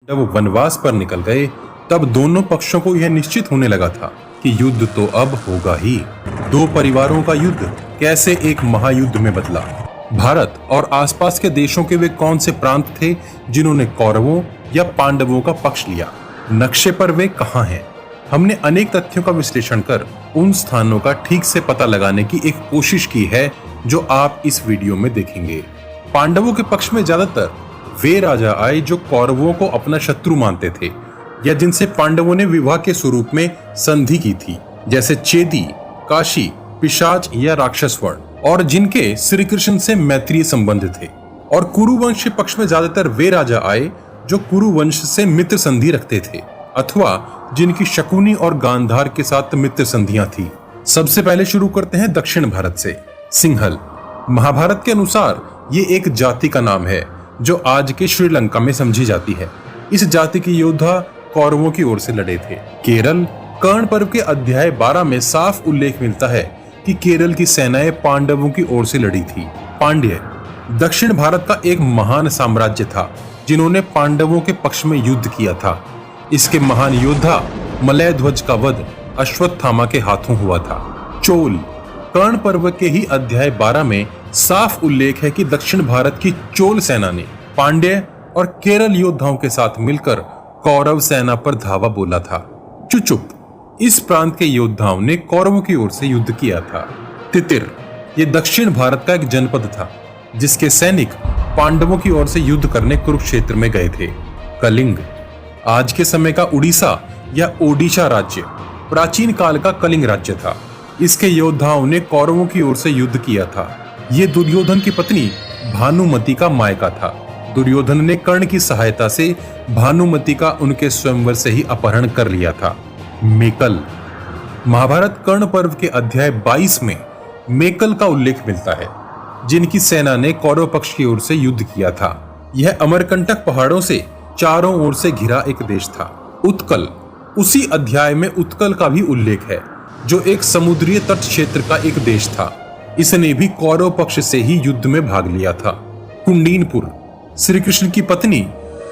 जब वनवास पर निकल गए तब दोनों पक्षों को यह निश्चित होने लगा था कि युद्ध तो अब होगा ही। दो परिवारों का युद्ध कैसे एक महायुद्ध में बदला। भारत और आसपास के देशों के वे कौन से प्रांत थे जिन्होंने कौरवों या पांडवों का पक्ष लिया, नक्शे पर वे कहां हैं। हमने अनेक तथ्यों का विश्लेषण कर उन स्थानों का ठीक से पता लगाने की एक कोशिश की है जो आप इस वीडियो में देखेंगे। पांडवों के पक्ष में ज्यादातर वे राजा आए जो कौरवों को अपना शत्रु मानते थे या जिनसे पांडवों ने विवाह के स्वरूप में संधि की थी, जैसे चेदी, काशी, पिशाच या राक्षस वर्ण, और जिनके श्री कृष्ण से मैत्रीय संबंध थे। और कुरुवंश के पक्ष में ज्यादातर वे राजा आए जो कुरुवंश से मित्र संधि रखते थे अथवा जिनकी शकुनी और गांधार के साथ मित्र संधियां थी। सबसे पहले शुरू करते हैं दक्षिण भारत से। सिंहल महाभारत के अनुसार ये एक जाति का नाम है जो आज के श्रीलंका में समझी जाती है। इस जाति के योद्धा कौरवों की ओर से लड़े थे। केरल कर्ण पर्व के अध्याय 12 में साफ उल्लेख मिलता है कि केरल की सेनाएं पांडवों की ओर से लड़ी थी। पांड्य दक्षिण भारत का एक महान साम्राज्य था जिन्होंने पांडवों के पक्ष में युद्ध किया था। इसके महान योद्धा मलय ध्वज का वध अश्वत्थामा के हाथों हुआ था। चोल कर्ण पर्व के ही अध्याय 12 में साफ उल्लेख है कि दक्षिण भारत की चोल सेना ने पांड्य और केरल योद्धाओं के साथ मिलकर कौरव सेना पर धावा बोला था। चुचुप इस प्रांत के योद्धाओं ने कौरवों की ओर से युद्ध किया था। तितिर ये दक्षिण भारत का एक जनपद था जिसके सैनिक पांडवों की ओर से युद्ध करने कुरुक्षेत्र में गए थे। कलिंग आज के समय का उड़ीसा या ओडिशा राज्य प्राचीन काल का कलिंग राज्य था। इसके योद्धाओं ने कौरवों की ओर से युद्ध किया था। ये दुर्योधन की पत्नी भानुमति का मायका था। दुर्योधन ने कर्ण की सहायता से भानुमति का उनके स्वयंवर से ही अपहरण कर लिया था। मेकल महाभारत कर्ण पर्व के अध्याय 22 में मेकल का उल्लेख मिलता है जिनकी सेना ने कौरव पक्ष की ओर से युद्ध किया था। यह अमरकंटक पहाड़ों से चारों ओर से घिरा एक देश था। उत्कल उसी अध्याय में उत्कल का भी उल्लेख है जो एक समुद्रीय तट क्षेत्र का एक देश था। इसने भी कौरव पक्ष से ही युद्ध में भाग लिया था। कुंडीनपुर श्री कृष्ण की पत्नी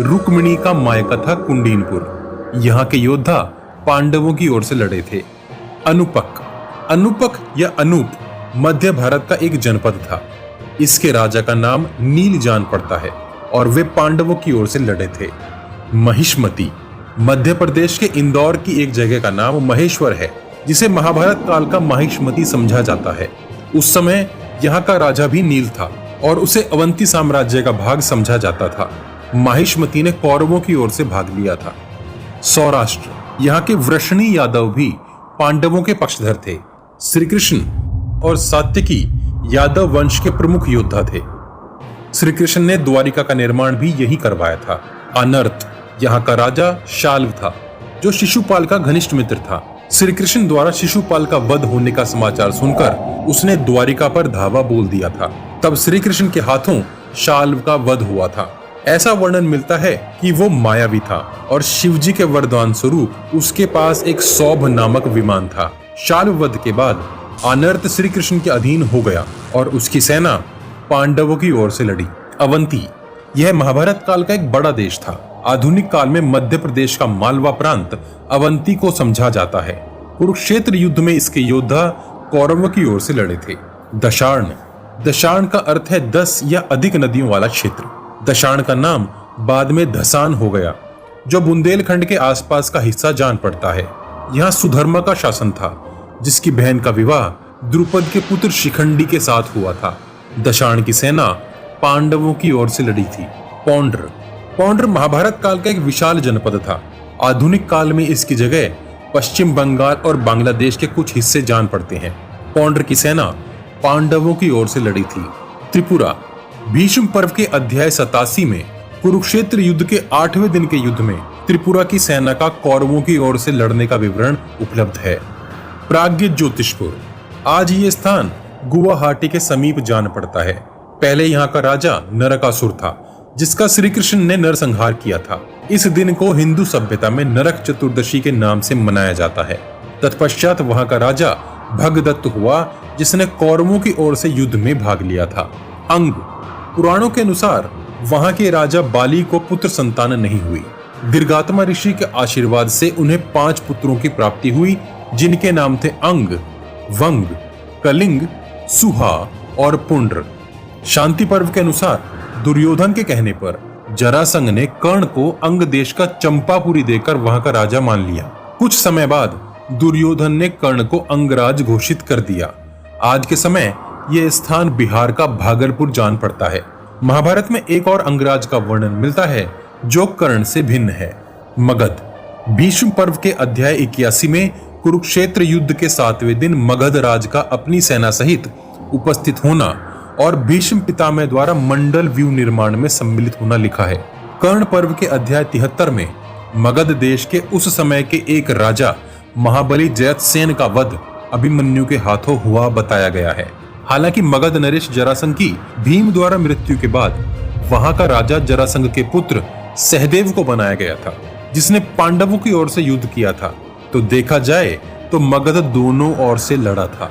रुक्मिणी का मायका था कुंडीनपुर। यहाँ के योद्धा पांडवों की ओर से लड़े थे। अनुपक या अनूप मध्य भारत का एक जनपद था। इसके राजा का नाम नील जान पड़ता है और वे पांडवों की ओर से लड़े थे। महिष्मति मध्य प्रदेश के इंदौर की एक जगह का नाम महेश्वर है जिसे महाभारत काल का महिष्मति समझा जाता है। उस समय यहाँ का राजा भी नील था और उसे अवंती साम्राज्य का भाग समझा जाता था। महिष्मति ने कौरवों की ओर से भाग लिया था। सौराष्ट्र यहाँ के वृषणी यादव भी पांडवों के पक्षधर थे। श्री कृष्ण और सात्यकी यादव वंश के प्रमुख योद्धा थे। श्री कृष्ण ने द्वारिका का निर्माण भी यही करवाया था। अनर्थ यहाँ का राजा शाल्व था जो शिशुपाल का घनिष्ठ मित्र था। श्री कृष्ण द्वारा शिशुपाल का वध होने का समाचार सुनकर उसने द्वारिका पर धावा बोल दिया था। तब श्री कृष्ण के हाथों शाल्व का वध हुआ था। ऐसा वर्णन मिलता है कि वो मायावी था और शिवजी के वरदान स्वरूप उसके पास एक सौभ नामक विमान था। शाल्व वध के बाद अनर्थ श्री कृष्ण के अधीन हो गया और उसकी सेना पांडवों की ओर से लड़ी। अवंती यह महाभारत काल का एक बड़ा देश था। आधुनिक काल में मध्य प्रदेश का मालवा प्रांत अवंती को समझा जाता है। कुरुक्षेत्र युद्ध में इसके योद्धा कौरवों की ओर से लड़े थे। दशार्ण का अर्थ है 10 या अधिक नदियों वाला क्षेत्र। दशार्ण का नाम बाद में धसान हो गया जो बुंदेलखंड के आसपास का हिस्सा जान पड़ता है। यहाँ सुधर्मा का शासन था जिसकी बहन का विवाह द्रुपद के पुत्र शिखंडी के साथ हुआ था। दशार्ण की सेना पांडवों की ओर से लड़ी थी। पौंड्र महाभारत काल का एक विशाल जनपद था। आधुनिक काल में इसकी जगह पश्चिम बंगाल और बांग्लादेश के कुछ हिस्से जान पड़ते हैं। पौंड्र की सेना पांडवों की ओर से लड़ी थी। त्रिपुरा भीष्म पर्व के अध्याय 87 में कुरुक्षेत्र युद्ध के 8वें दिन के युद्ध में त्रिपुरा की सेना का कौरवों की ओर से लड़ने का विवरण उपलब्ध है। प्राग्ञ ज्योतिषपुर आज ये स्थान गुवाहाटी के समीप जान पड़ता है। पहले यहाँ का राजा नरकासुर था जिसका श्री कृष्ण ने नरसंहार किया था। इस दिन को हिंदू सभ्यता में नरक चतुर्दशी के नाम से मनाया जाता है। तत्पश्चात वहां का राजा भगदत्त हुआ जिसने कौरवों की ओर से युद्ध में भाग लिया था। अंग पुराणों के अनुसार वहां के राजा बाली को पुत्र संतान नहीं हुई। दीर्घात्मा ऋषि के आशीर्वाद से उन्हें 5 पुत्रों की प्राप्ति हुई, जिनके नाम थे अंग, वंग, कलिंग, सुहा और पुंड्र। शांति पर्व के अनुसार दुर्योधन के कहने पर जरासंध ने कर्ण को अंग देश का चंपापुरी देकर वहां का राजा मान लिया। कुछ समय बाद दुर्योधन ने कर्ण को अंगराज घोषित कर दिया। आज के समय यह स्थान बिहार का भागलपुर जान पड़ता है। महाभारत में एक और अंगराज का वर्णन मिलता है जो कर्ण से भिन्न है, मगध। भीष्म पर्व के अध्याय 81 में कुरुक्षेत्र युद्ध के 7वें दिन मगध राज का अपनी सेना सहित उपस्थित होना और भीष्म पितामह द्वारा मंडल व्यू निर्माण में सम्मिलित होना लिखा है। कर्ण पर्व के अध्याय 73 में मगध देश के उस समय के एक राजा महाबली जयद्रथ का वध अभिमन्यु के हाथों हुआ बताया गया है। हालांकि मगध नरेश जरासंध की भीम द्वारा मृत्यु के बाद वहां का राजा जरासंध के पुत्र सहदेव को बनाया गया था, जिसने पांडवों की ओर से युद्ध किया था। तो देखा जाए तो मगध दोनों ओर से लड़ा था।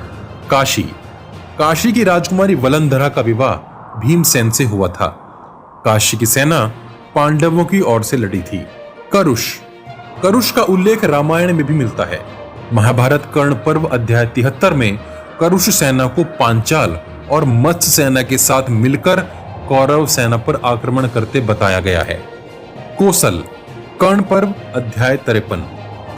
काशी की राजकुमारी वलंधरा का विवाह भीमसेन से हुआ था। काशी की सेना पांडवों की ओर से लड़ी थी। करुष का उल्लेख रामायण में भी मिलता है। महाभारत कर्ण पर्व अध्याय 73 में करुष सेना को पांचाल और मत्स्य सेना के साथ मिलकर कौरव सेना पर आक्रमण करते बताया गया है। कौशल कर्ण पर्व अध्याय 53।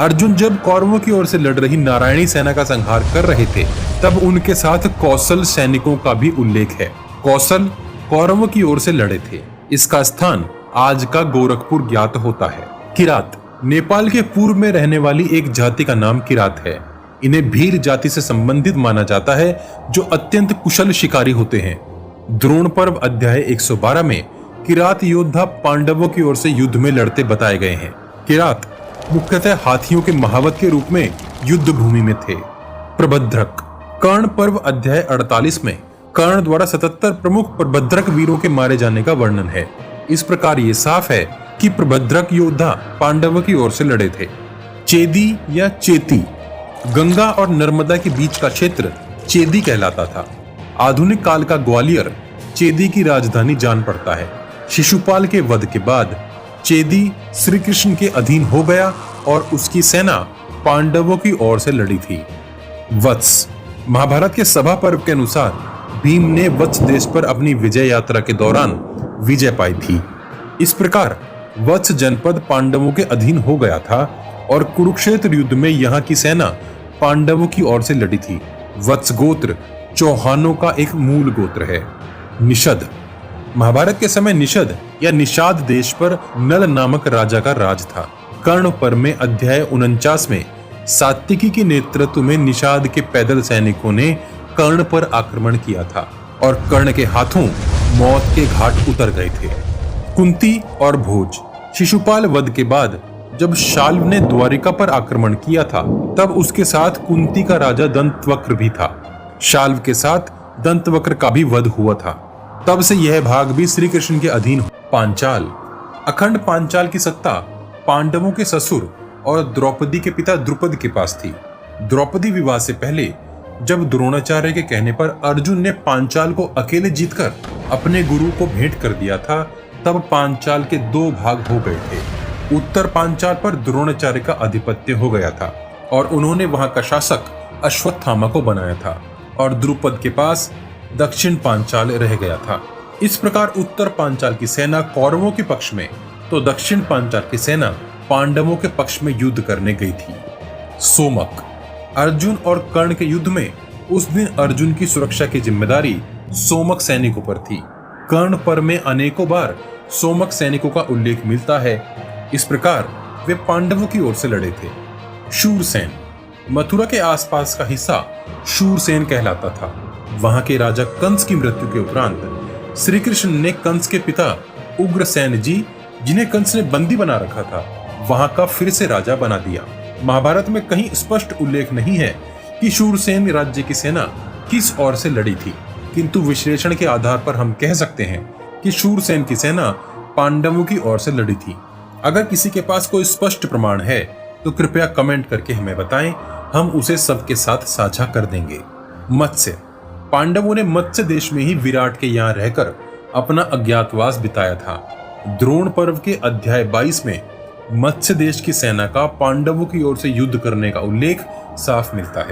अर्जुन जब कौरवों की ओर से लड़ रही नारायणी सेना का संहार कर रहे थे, तब उनके साथ कौशल सैनिकों का भी उल्लेख है। कौशल कौरवों की ओर से लड़े थे। इसका स्थान आज का गोरखपुर ज्ञात होता है। किरात नेपाल के पूर्व में रहने वाली एक जाति का नाम किरात है। इन्हें भीर जाति से संबंधित माना जाता है, जो अत्यंत कुशल शिकारी होते हैं। द्रोण पर्व अध्याय 112 में किरात योद्धा पांडवों की ओर से युद्ध में लड़ते बताए गए हैं। किरात मुख्यतः हाथियों के महावत के रूप में युद्ध भूमि में थे। प्रबंधक कर्ण पर्व अध्याय 48 में कर्ण द्वारा 77 प्रमुख प्रबंधक वीरों के मारे जाने का वर्णन है। इस प्रकार ये साफ है कि प्रबंधक योद्धा पांडवों की ओर से लड़े थे। चेदी या चेती गंगा और नर्मदा के बीच का क्षेत्र चेदी कहलाता था। आधुनिक काल का ग्वालियर चेदी की राजधानी जान पड़ता है। शिशुपाल के वध के बाद चेदी श्री कृष्ण के अधीन हो गया और उसकी सेना पांडवों की ओर से लड़ी थी। वत्स महाभारत के सभा पर्व के अनुसार भीम ने वत्स देश पर अपनी विजय यात्रा के दौरान विजय पाई थी। इस प्रकार वत्स जनपद पांडवों के अधीन हो गया था और कुरुक्षेत्र युद्ध में यहाँ की सेना पांडवों की ओर से लड़ी थी। वत्स गोत्र चौहानों का एक मूल गोत्र है। निषद महाभारत के समय निषद या निषाद देश पर नल नामक राजा का राज था। कर्ण पर्व में अध्याय 49 में सात्विकी के नेतृत्व में निषाद के पैदल सैनिकों ने कर्ण पर आक्रमण किया था और कर्ण के हाथों मौत के घाट उतर गए थे। कुंती और भोज शिशुपाल वध के बाद जब शाल्व ने द्वारिका पर आक्रमण किया था, तब उसके साथ कुंती का राजा दंतवक्र भी था। शाल्व के साथ दंतवक्र का भी वध हुआ था। तब से यह भाग भी श्री कृष्ण के अधीन। पांचाल अखंड पांचाल की सत्ता पांडवों के ससुर और द्रौपदी के पिता द्रुपद के पास थी। द्रौपदी विवाह से पहले जब द्रोणाचार्य के कहने पर अर्जुन ने पांचाल को अकेले जीतकर अपने गुरु को भेंट कर दिया था, तब पांचाल के 2 भाग हो गए थे। उत्तर पांचाल पर द्रोणाचार्य का आधिपत्य हो गया था और उन्होंने वहां का शासक अश्वत्थामा को बनाया था और द्रुपद के पास दक्षिण पांचाल रह गया था। इस प्रकार उत्तर पांचाल की सेना कौरवों के पक्ष में तो दक्षिण पांचाल की सेना पांडवों के पक्ष में युद्ध करने गई थी। सोमक अर्जुन और कर्ण के युद्ध में उस दिन अर्जुन की सुरक्षा की जिम्मेदारी सोमक सैनिकों पर थी। कर्ण पर्व में अनेकों बार सोमक सैनिकों का उल्लेख मिलता है। इस प्रकार वे पांडवों की ओर से लड़े थे। शूरसेन मथुरा के आसपास का हिस्सा शूरसेन कहलाता था। वहां के राजा कंस की मृत्यु के उपरांत श्री कृष्ण ने कंस के पिता उग्रसेन जी, जिन्हें कंस ने बंदी बना रखा था, वहां का फिर से राजा बना दिया। महाभारत में कहीं स्पष्ट उल्लेख नहीं है कि शूरसेन राज्य की सेना किस ओर से लड़ी थी, किंतु विश्लेषण के आधार पर हम कह सकते हैं कि शूरसेन की सेना पांडवों की ओर से लड़ी थी। अगर किसी के पास कोई स्पष्ट प्रमाण है तो कृपया कमेंट करके हमें बताएं, हम उसे सबके साथ साझा कर देंगे। मत्स्य पांडवों ने मत्स्य देश में ही विराट के यहाँ रहकर अपना अज्ञातवास बिताया था। द्रोण पर्व के अध्याय 22 में मत्स्य देश की सेना का पांडवों की ओर से युद्ध करने का उल्लेख साफ मिलता है।